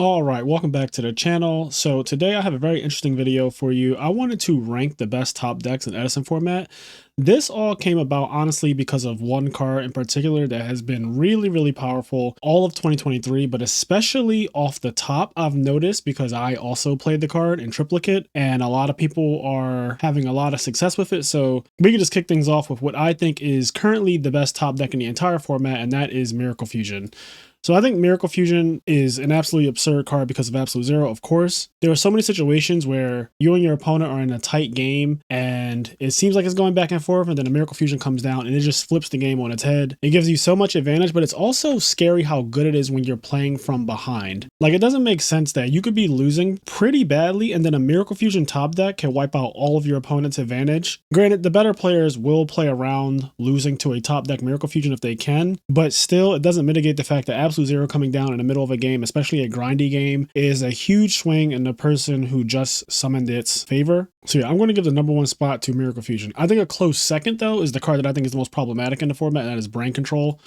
All right, welcome back to the channel. So today I have a very interesting video for you. I wanted to rank the best top decks in Edison format. This all came about honestly because of one card in particular that has been really powerful all of 2023, but especially off the top I've noticed because I also played the card in triplicate and a lot of people are having a lot of success with it. So we can just kick things off with what I think is currently the best top deck in the entire format, and that is Miracle Fusion. So I think Miracle Fusion is an absolutely absurd card because of Absolute Zero, of course. There are so many situations where you and your opponent are in a tight game and it seems like it's going back and forth, and then a Miracle Fusion comes down and it just flips the game on its head. It gives you so much advantage, but it's also scary how good it is when you're playing from behind. Like, it doesn't make sense that you could be losing pretty badly and then a Miracle Fusion top deck can wipe out all of your opponent's advantage. Granted, the better players will play around losing to a top deck Miracle Fusion if they can, but still it doesn't mitigate the fact that Absolute Zero coming down in the middle of a game, especially a grindy game, is a huge swing in the person who just summoned its favor. So yeah, I'm going to give the #1 spot to Miracle Fusion. I think a close second though is the card that I think is the most problematic in the format, and that is Brain Control.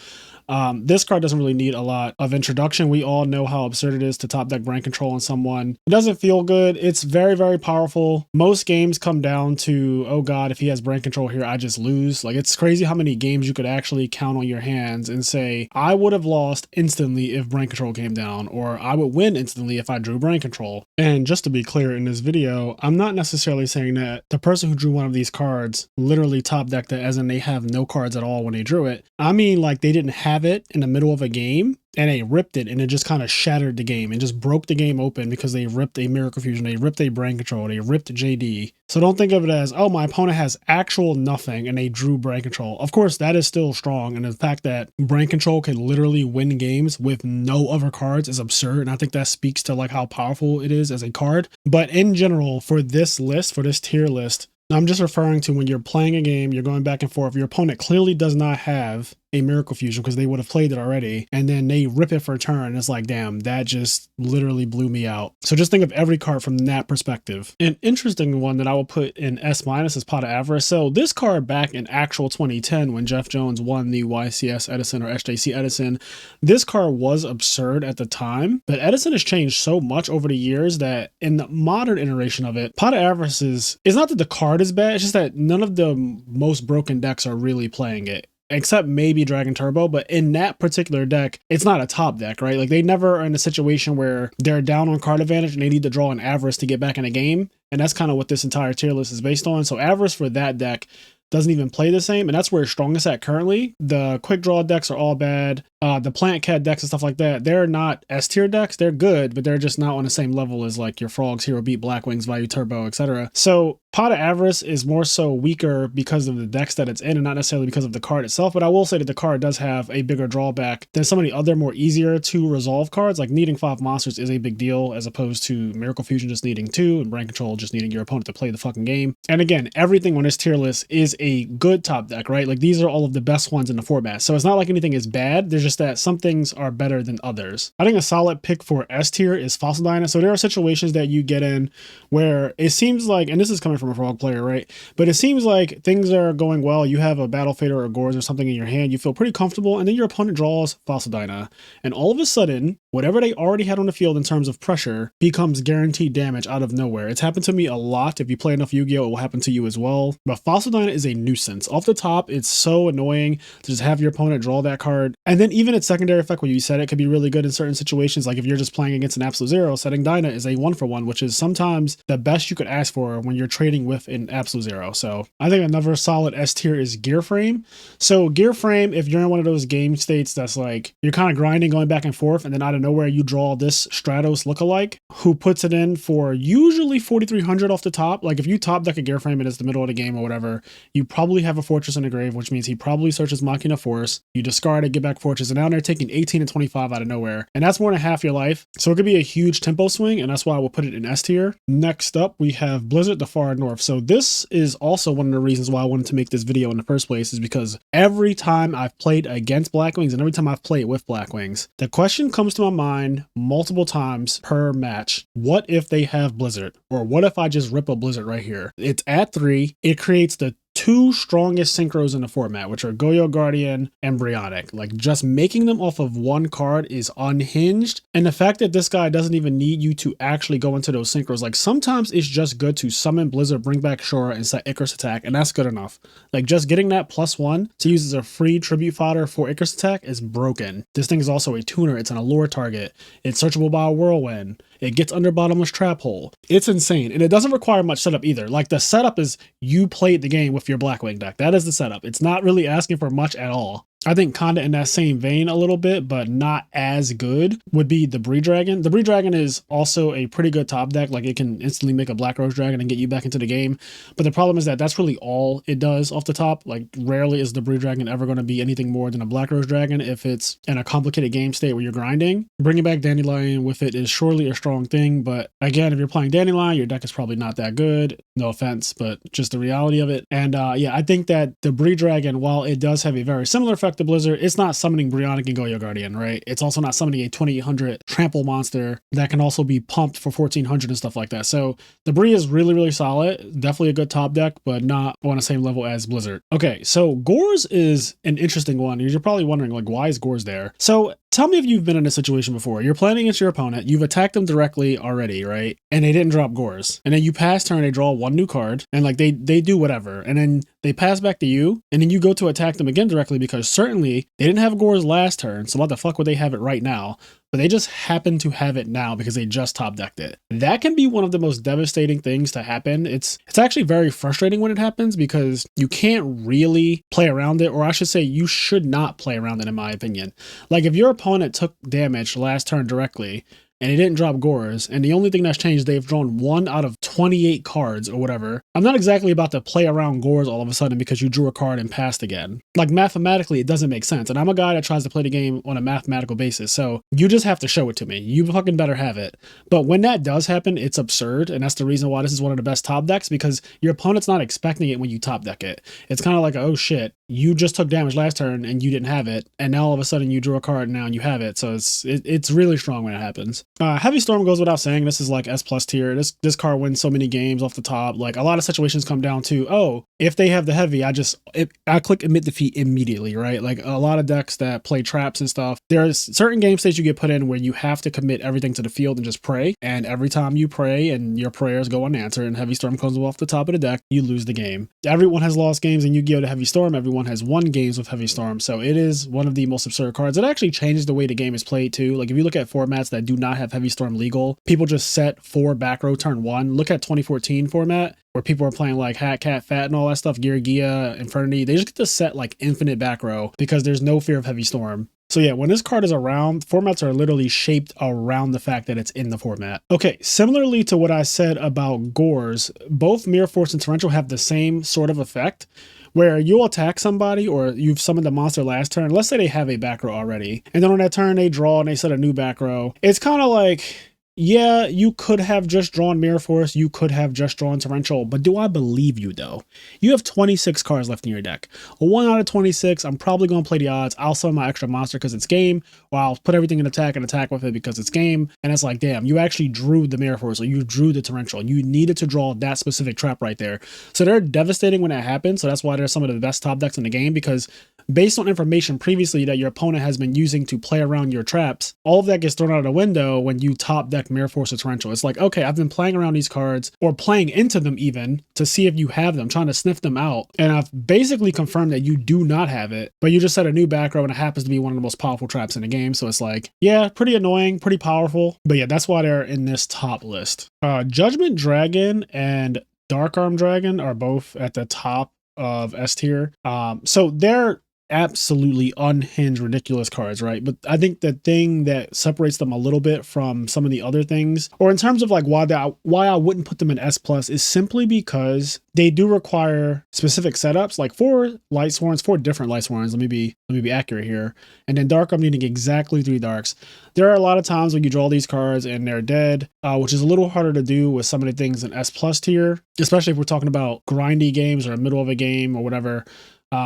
This card doesn't really need a lot of introduction. We all know how absurd it is to top deck Brain Control on someone. It doesn't feel good. It's very powerful. Most games come down to, oh god, if he has Brain Control here, I just lose. Like, it's crazy how many games you could actually count on your hands and say, I would have lost instantly if Brain Control came down, or I would win instantly if I drew Brain Control. And just to be clear in this video, I'm not necessarily saying that the person who drew one of these cards literally top decked it as in they have no cards at all when they drew it. I mean, like, they didn't have it in the middle of a game and they ripped it and it just kind of shattered the game and just broke the game open because they ripped a Miracle Fusion, they ripped a Brain Control, they ripped JD. So don't think of it as, oh, my opponent has actual nothing and they drew Brain Control. Of course, that is still strong, and the fact that Brain Control can literally win games with no other cards is absurd, and I think that speaks to like how powerful it is as a card. But in general, for this list, for this tier list, I'm just referring to when you're playing a game, you're going back and forth, your opponent clearly does not have a Miracle Fusion because they would have played it already, and then they rip it for a turn. It's like, damn, that just literally blew me out. So just think of every card from that perspective. An interesting one that I will put in S- is Pot of Avarice. So this card back in actual 2010 when Jeff Jones won the YCS Edison or SJC Edison, this card was absurd at the time, but Edison has changed so much over the years that in the modern iteration of it, Pot of Avarice is not that the card is bad, it's just that none of the most broken decks are really playing it, except maybe Dragon Turbo. But in that particular deck, it's not a top deck, right? Like, they never are in a situation where they're down on card advantage and they need to draw an Avarice to get back in a game. And that's kind of what this entire tier list is based on. So Avarice for that deck doesn't even play the same, and that's where it's strongest at currently. The quick draw decks are all bad. The Plant Cat decks and stuff like that, they're not S tier decks. They're good, but they're just not on the same level as like your Frogs, Hero Beat, Blackwings, Value Turbo, etc. So Pot of Avarice is more so weaker because of the decks that it's in and not necessarily because of the card itself. But I will say that the card does have a bigger drawback than some of the other more easier to resolve cards. Like, needing 5 monsters is a big deal as opposed to Miracle Fusion just needing 2 and Brain Control just needing your opponent to play the fucking game. And again, everything on this tier list is a good top deck, right? Like, these are all of the best ones in the format. So it's not like anything is bad. There's just that some things are better than others. I think a solid pick for S tier is Fossil Dyna. So there are situations that you get in where it seems like, and this is coming from a Frog player, right? But it seems like things are going well. You have a Battle Fader or a Gorz or something in your hand. You feel pretty comfortable, and then your opponent draws Fossil Dyna. And all of a sudden, whatever they already had on the field in terms of pressure becomes guaranteed damage out of nowhere. It's happened to me a lot. If you play enough Yu-Gi-Oh, it will happen to you as well. But Fossil Dyna is a nuisance. Off the top, it's so annoying to just have your opponent draw that card. And then even its secondary effect, when you set it, could be really good in certain situations. Like if you're just playing against an Absolute Zero, setting Dyna is a 1-for-1, which is sometimes the best you could ask for when you're trading with an Absolute Zero. So I think another solid S tier is Gear Frame. So Gear Frame, if you're in one of those game states that's like, you're kind of grinding, going back and forth, and then out of nowhere you draw this Stratos lookalike who puts it in for usually 4,300 off the top. Like, if you top deck a Gear Frame and it's the middle of the game or whatever, you probably have a Fortress in the grave, which means he probably searches Machina Force. You discard it, get back Fortress, and now they're taking 18 and 25 out of nowhere. And that's more than half your life. So it could be a huge tempo swing, and that's why I will put it in S tier. Next up, we have Blizzard the Far North. So this is also one of the reasons why I wanted to make this video in the first place, is because every time I've played against Blackwings and every time I've played with Blackwings, the question comes to my mind multiple times per match. What if they have Blizzard? Or what if I just rip a Blizzard right here? It's at 3. It creates the two strongest synchros in the format, which are Goyo Guardian and Briotic. Like, just making them off of one card is unhinged. And the fact that this guy doesn't even need you to actually go into those synchros, like sometimes it's just good to summon Blizzard, bring back Shura, and set Icarus attack, and that's good enough. Like, just getting that +1 to use as a free tribute fodder for Icarus attack is broken. This thing is also a tuner, it's an allure target, it's searchable by a whirlwind, it gets under bottomless trap hole. It's insane, and it doesn't require much setup either. Like, the setup is you played the game with your Blackwing deck. That is the setup. It's not really asking for much at all. I think kinda in that same vein a little bit, but not as good, would be the Bree Dragon. The Bree Dragon is also a pretty good top deck. Like, it can instantly make a Black Rose Dragon and get you back into the game. But the problem is that that's really all it does off the top. Like, rarely is the Bree Dragon ever going to be anything more than a Black Rose Dragon if it's in a complicated game state where you're grinding. Bringing back Dandelion with it is surely a strong thing, but again, if you're playing Dandelion, your deck is probably not that good. No offense, but just the reality of it. And yeah, I think that the Bree Dragon, while it does have a very similar effect to Blizzard, it's not summoning Briotic and Goyo Guardian, right? It's also not summoning a 2800 trample monster that can also be pumped for 1400 and stuff like that. So the Bree is really, really solid. Definitely a good top deck, but not on the same level as Blizzard. Okay, so Gores is an interesting one. You're probably wondering, like, why is Gores there? So tell me if you've been in a situation before. You're playing against your opponent, you've attacked them directly already, right? And they didn't drop Gores. And then you pass turn, they draw one new card, and like they do whatever. And then they pass back to you, and then you go to attack them again directly because certainly they didn't have Gores last turn, so why the fuck would they have it right now? But they just happen to have it now because they just top decked it. That can be one of the most devastating things to happen. It's actually very frustrating when it happens because you can't really play around it, or I should say you should not play around it in my opinion. Like, if your opponent took damage last turn directly and he didn't drop Gores, and the only thing that's changed, they've drawn 1 out of 28 cards or whatever. I'm not exactly about to play around Gores all of a sudden because you drew a card and passed again. Like, mathematically, it doesn't make sense. And I'm a guy that tries to play the game on a mathematical basis. So you just have to show it to me. You fucking better have it. But when that does happen, it's absurd. And that's the reason why this is one of the best top decks, because your opponent's not expecting it when you top deck it. It's kind of like, oh shit, you just took damage last turn and you didn't have it. And now all of a sudden you drew a card now and you have it. So it's really strong when it happens. Heavy Storm goes without saying. This is like S+ tier. This card wins so many games off the top. Like, a lot of situations come down to, oh, if they have the heavy, I click admit defeat immediately, right? Like, a lot of decks that play traps and stuff, there's certain game states you get put in where you have to commit everything to the field and just pray. And every time you pray and your prayers go unanswered and Heavy Storm comes off the top of the deck, you lose the game. Everyone has lost games in Yu-Gi-Oh! To Heavy Storm. Everyone has won games with Heavy Storm. So it is one of the most absurd cards. It actually changes the way the game is played too. Like, if you look at formats that do not have Heavy Storm legal, people just set 4 back row turn 1. Look at 2014 format where people are playing like Hat, Cat, Fat and all that stuff, Gear Gia, Infernity. They just get to set like infinite back row because there's no fear of Heavy Storm. So yeah, when this card is around, formats are literally shaped around the fact that it's in the format. Okay, similarly to what I said about Gores, both Mirror Force and Torrential have the same sort of effect, where you'll attack somebody or you've summoned a monster last turn. Let's say they have a back row already, and then on that turn they draw and they set a new back row. It's kind of like, yeah, you could have just drawn Mirror Force, you could have just drawn Torrential, but do I believe you though? You have 26 cards left in your deck. 1 out of 26, I'm probably going to play the odds. I'll summon my extra monster because it's game, or I'll put everything in attack and attack with it because it's game. And it's like, damn, you actually drew the Mirror Force, or you drew the Torrential, and you needed to draw that specific trap right there. So they're devastating when that happens. So that's why they're some of the best top decks in the game, because based on information previously that your opponent has been using to play around your traps, all of that gets thrown out the window when you top deck Mirror Force or Torrential. It's like, okay, I've been playing around these cards, or playing into them even, to see if you have them, trying to sniff them out, and I've basically confirmed that you do not have it, but you just set a new back row and it happens to be one of the most powerful traps in the game. So it's like, yeah, pretty annoying, pretty powerful, but yeah, that's why they're in this top list. Judgment Dragon and Dark Arm Dragon are both at the top of S tier. So they're absolutely unhinged, ridiculous cards, right? But I think the thing that separates them a little bit from some of the other things, or in terms of like why I wouldn't put them in S+, is simply because they do require specific setups, like 4 Light Sworns, 4 different Light Sworns. Let me be accurate here. And then Dark, I'm needing exactly 3 Darks. There are a lot of times when you draw these cards and they're dead, which is a little harder to do with some of the things in S+ tier, especially if we're talking about grindy games or middle of a game or whatever.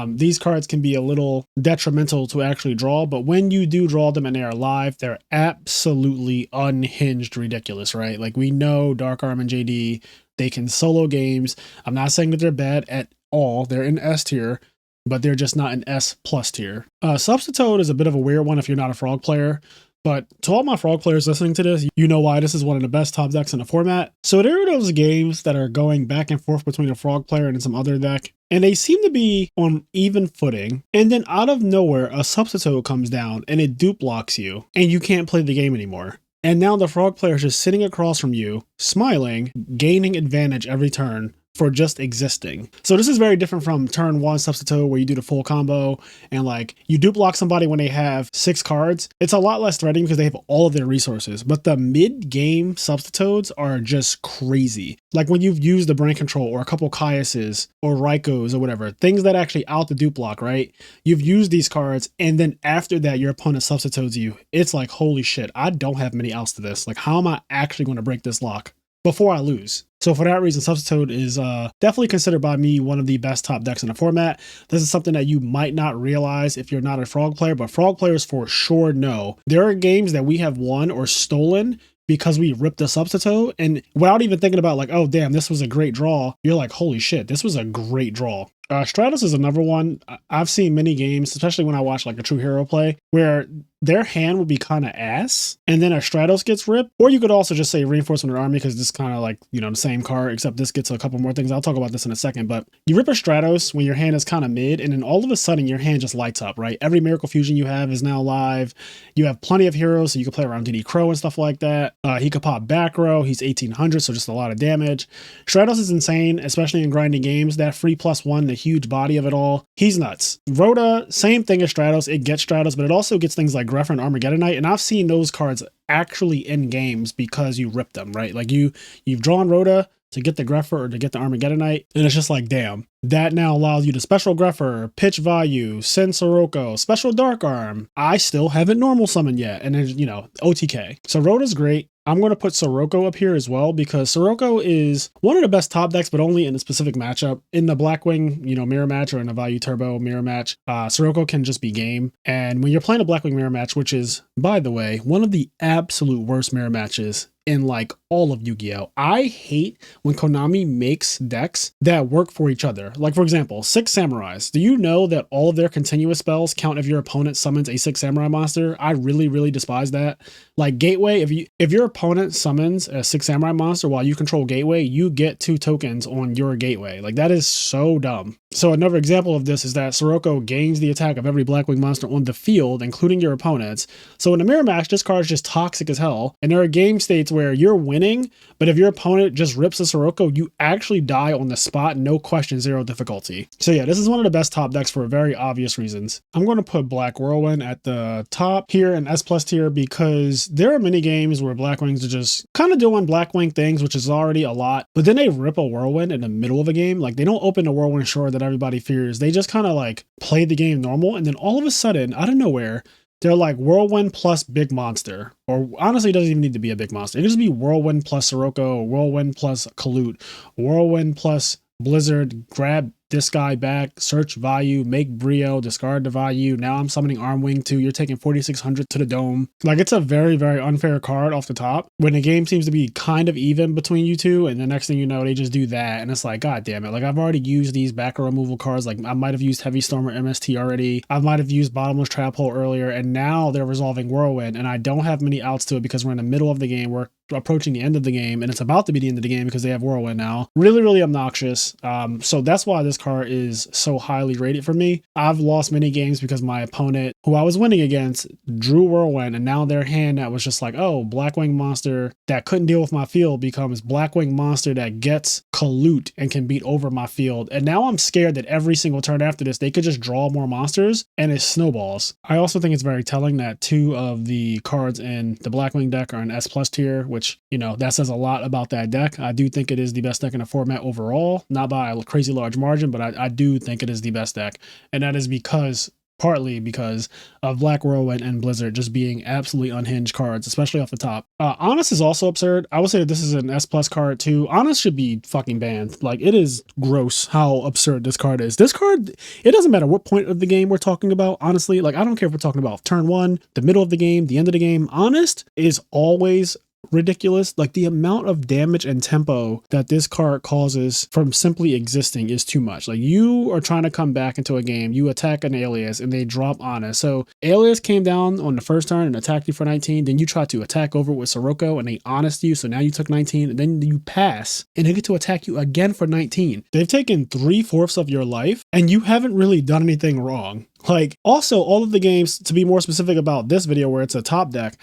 These cards can be a little detrimental to actually draw, but when you do draw them and they are live, they're absolutely unhinged ridiculous, right? Like we know Dark Arm and JD, they can solo games. I'm not saying that they're bad at all. They're in S tier, but they're just not an S plus tier. Substitute is a bit of a weird one if you're not a Frog player. But to all my Frog players listening to this, you know why this is one of the best top decks in the format. So there are those games that are going back and forth between a Frog player and some other deck, and they seem to be on even footing. And then out of nowhere, a substitute comes down and it dupe blocks you, and you can't play the game anymore. And now the Frog player is just sitting across from you, smiling, gaining advantage every turn for just existing. So this is very different from turn 1 substitute where you do the full combo and like you dupe block somebody when they have 6 cards. It's a lot less threatening because they have all of their resources, but the mid-game substitutes are just crazy. Like when you've used the brain control or a couple Caiuses or Raikos or whatever, things that actually out the dupe block, right? You've used these cards and then after that your opponent substitutes you. It's like, holy shit, I don't have many outs to this. Like how am I actually going to break this lock before I lose? So for that reason, Substitute is definitely considered by me one of the best top decks in the format. This is something that you might not realize if you're not a Frog player, but Frog players for sure know. There are games that we have won or stolen because we ripped the Substitute, and without even thinking about like, oh damn, this was a great draw, you're like, holy shit, this was a great draw. Stratos is another one. I've seen many games, especially when I watch like a True Hero play, where their hand would be kind of ass, and then a Stratos gets ripped. Or you could also just say Reinforcement Army, because this is kind of like, you know, the same card, except this gets a couple more things. I'll talk about this in a second, but you rip a Stratos when your hand is kind of mid, and then all of a sudden your hand just lights up, right? Every Miracle Fusion you have is now live. You have plenty of heroes, so you can play around DD Crow and stuff like that. He could pop back row. He's 1800, so just a lot of damage. Stratos is insane, especially in grinding games. That free +1, the huge body of it all, he's nuts. Rhoda, same thing as Stratos. It gets Stratos, but it also gets things like Grepher and Armageddonite, and I've seen those cards actually in games because you rip them, right? Like you've drawn Rhoda to get the Grepher or to get the Armageddonite, and it's just like, damn, that now allows you to special Grepher, pitch value, send Sirocco, special Dark Arm. I still haven't normal summoned yet, and then, you know, OTK. So Rhoda's great. I'm going to put Sirocco up here as well because Sirocco is one of the best top decks, but only in a specific matchup. In the Blackwing, you know, mirror match, or in a Value Turbo mirror match, Sirocco can just be game. And when you're playing a Blackwing mirror match, which is, by the way, one of the absolute worst mirror matches in like all of Yu-Gi-Oh! I hate when Konami makes decks that work for each other. Like for example, 6 Samurais. Do you know that all of their continuous spells count if your opponent summons a 6 Samurai monster? I really, really despise that. Like Gateway, if your opponent summons a 6 Samurai monster while you control Gateway, you get 2 tokens on your Gateway. Like that is so dumb. So another example of this is that Sirocco gains the attack of every Blackwing monster on the field, including your opponent's. So in a mirror match, this card is just toxic as hell. And there are game states where you're winning, but if your opponent just rips a Sirocco, you actually die on the spot, no question, 0 difficulty. So yeah, this is one of the best top decks for very obvious reasons. I'm going to put Black Whirlwind at the top here in S+ tier because there are many games where Blackwings are just kind of doing Blackwing things, which is already a lot, but then they rip a Whirlwind in the middle of a game. Like they don't open the Whirlwind Shore that everybody fears. They just kind of like play the game normal, and then all of a sudden, out of nowhere, they're like Whirlwind plus big monster. Or honestly, it doesn't even need to be a big monster. It can just be Whirlwind plus Sirocco, or Whirlwind plus Kalut, Whirlwind plus Blizzard, grab this guy back, search value, make Brio, discard the value. Now I'm summoning Armwing 2. You're taking 4,600 to the dome. Like it's a very, very unfair card off the top when the game seems to be kind of even between you two. And the next thing you know, they just do that. And it's like, God damn it. Like I've already used these backer removal cards. Like I might have used Heavy Storm or MST already. I might have used Bottomless Trap Hole earlier. And now they're resolving Whirlwind. And I don't have many outs to it because we're in the middle of the game. We're approaching the end of the game, and it's about to be the end of the game because they have Whirlwind now. Really, really obnoxious. So that's why this card is so highly rated for me. I've lost many games because my opponent, who I was winning against, drew Whirlwind, and now their hand that was just like, oh, Blackwing monster that couldn't deal with my field becomes Blackwing monster that gets Kalut and can beat over my field. And now I'm scared that every single turn after this, they could just draw more monsters and it snowballs. I also think it's very telling that 2 of the cards in the Blackwing deck are in S+ tier, which, you know, that says a lot about that deck. I do think it is the best deck in the format overall, not by a crazy large margin, but I do think it is the best deck. And that is because partly because of Black Whirlwind and Blizzard just being absolutely unhinged cards, especially off the top. Honest is also absurd. I would say that this is an S plus card too. Honest should be fucking banned. Like, it is gross how absurd this card is. This card, it doesn't matter what point of the game we're talking about, honestly. Like, I don't care if we're talking about turn 1, the middle of the game, the end of the game. Honest is always ridiculous. Like, the amount of damage and tempo that this card causes from simply existing is too much. Like, you are trying to come back into a game, you attack an alias and they drop honest. So alias came down on the first turn and attacked you for 19, then you try to attack over with Sirocco and they honest you, so now you took 19, and then you pass and they get to attack you again for 19. They've taken 3/4 of your life and you haven't really done anything wrong. Like, also, all of the games, to be more specific about this video where it's a top deck,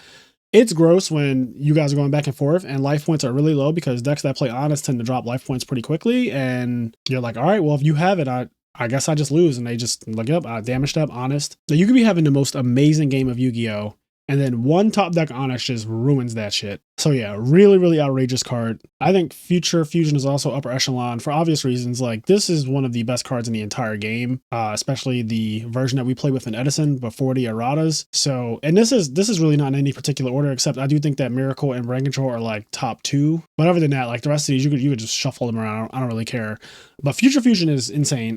it's gross when you guys are going back and forth and life points are really low, because decks that play honest tend to drop life points pretty quickly. And you're like, all right, well, if you have it, I guess I just lose. And they just look up, damaged up, honest. So you could be having the most amazing game of Yu-Gi-Oh! And then one top deck honest just ruins that shit. So yeah, really, really outrageous card. I think Future Fusion is also upper echelon for obvious reasons. Like, this is one of the best cards in the entire game, especially the version that we play with in Edison before the erratas. So, and this is really not in any particular order, except I do think that Miracle and Brain Control are like top 2. But other than that, like the rest of these, you could just shuffle them around. I don't really care. But Future Fusion is insane.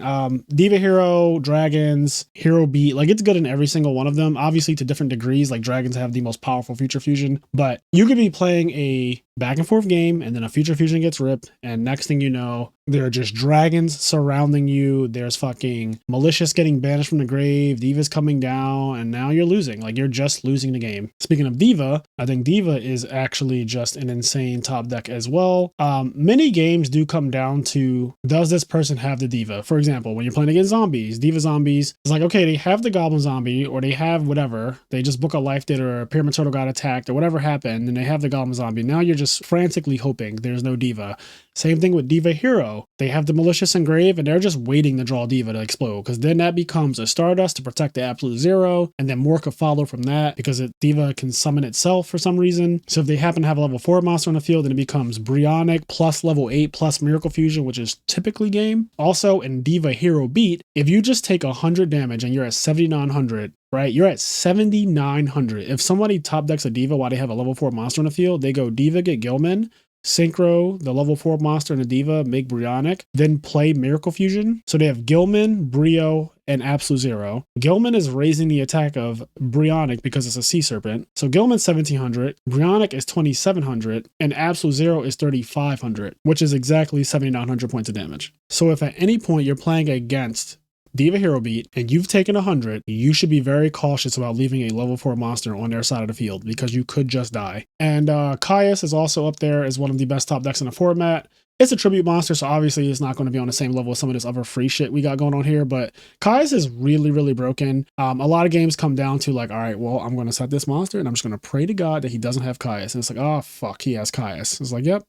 Diva Hero, Dragons, Hero Beat, like, it's good in every single one of them. Obviously to different degrees, like Dragons have the most powerful Future Fusion, but you could be playing a back and forth game and then a Future Fusion gets ripped, and next thing you know, there are just dragons surrounding you. There's fucking Malicious getting banished from the grave, Diva's coming down, and now you're losing. Like, you're just losing the game. Speaking of Diva, I think Diva is actually just an insane top deck as well. Many games do come down to, does this person have the Diva? For example, when you're playing against zombies, Diva zombies, it's like, okay, they have the Goblin zombie, or they have whatever. They just book a life dead, or a Pyramid Turtle got attacked, or whatever happened, and they have the Goblin zombie. Now you're just frantically hoping there's no Diva. Same thing with Diva Hero. They have the Malicious Engrave, and they're just waiting to draw Diva to explode, because then that becomes a Stardust to protect the Absolute Zero, and then more could follow from that, because Diva can summon itself for some reason. So if they happen to have a level 4 monster on the field, then it becomes Brionic plus level 8 plus Miracle Fusion, which is typically game. Also, in Diva Hero Beat, if you just take 100 damage and you're at 7,900, right? You're at 7,900. If somebody top decks a Diva while they have a level 4 monster on the field, they go Diva, get Gilman, Synchro, the level 4 monster and the Diva, make Brionic, then play Miracle Fusion. So they have Gilman, Brio, and Absolute Zero. Gilman is raising the attack of Brionic because it's a Sea Serpent. So Gilman's 1,700, Brionic is 2,700, and Absolute Zero is 3,500, which is exactly 7,900 points of damage. So if at any point you're playing against Diva Hero Beat and you've taken 100, you should be very cautious about leaving a level 4 monster on their side of the field, because you could just die. And Caius is also up there as one of the best top decks in the format. It's a tribute monster, so obviously it's not going to be on the same level as some of this other free shit we got going on here, but Caius is really, really broken. A lot of games come down to like, all right, well, I'm going to set this monster and I'm just going to pray to God that he doesn't have Caius. And it's like, oh, fuck, he has Caius. It's like, yep,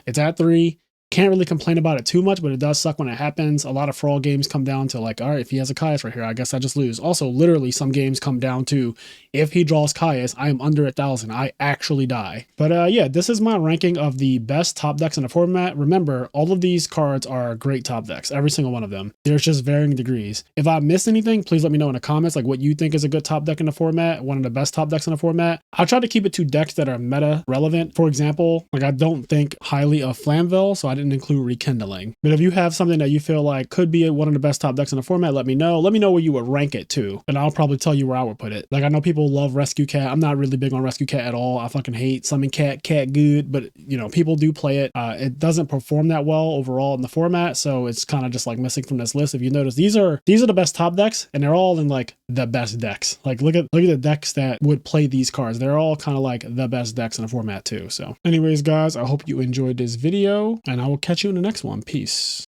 it's at 3. Can't really complain about it too much, but it does suck when it happens. A lot of Fraud games come down to like, all right, if he has a Caius right here, I guess I just lose. Also, literally, some games come down to, if he draws Caius, I am under 1,000. I actually die. But yeah, this is my ranking of the best top decks in the format. Remember, all of these cards are great top decks, every single one of them. There's just varying degrees. If I missed anything, please let me know in the comments, like what you think is a good top deck in the format, one of the best top decks in the format. I'll try to keep it to decks that are meta relevant. For example, like I don't think highly of Flamvell, so I didn't include Rekindling. But if you have something that you feel like could be one of the best top decks in the format, let me know. Let me know where you would rank it too, and I'll probably tell you where I would put it. Like, I know people love Rescue Cat. I'm not really big on Rescue Cat at all. I fucking hate Summon Cat, Cat good, but you know, people do play it. It doesn't perform that well overall in the format, so it's kind of just like missing from this list. If you notice, these are the best top decks, and they're all in like the best decks. Like, look at the decks that would play these cards. They're all kind of like the best decks in the format too. So anyways, guys, I hope you enjoyed this video, and I will catch you in the next one. Peace.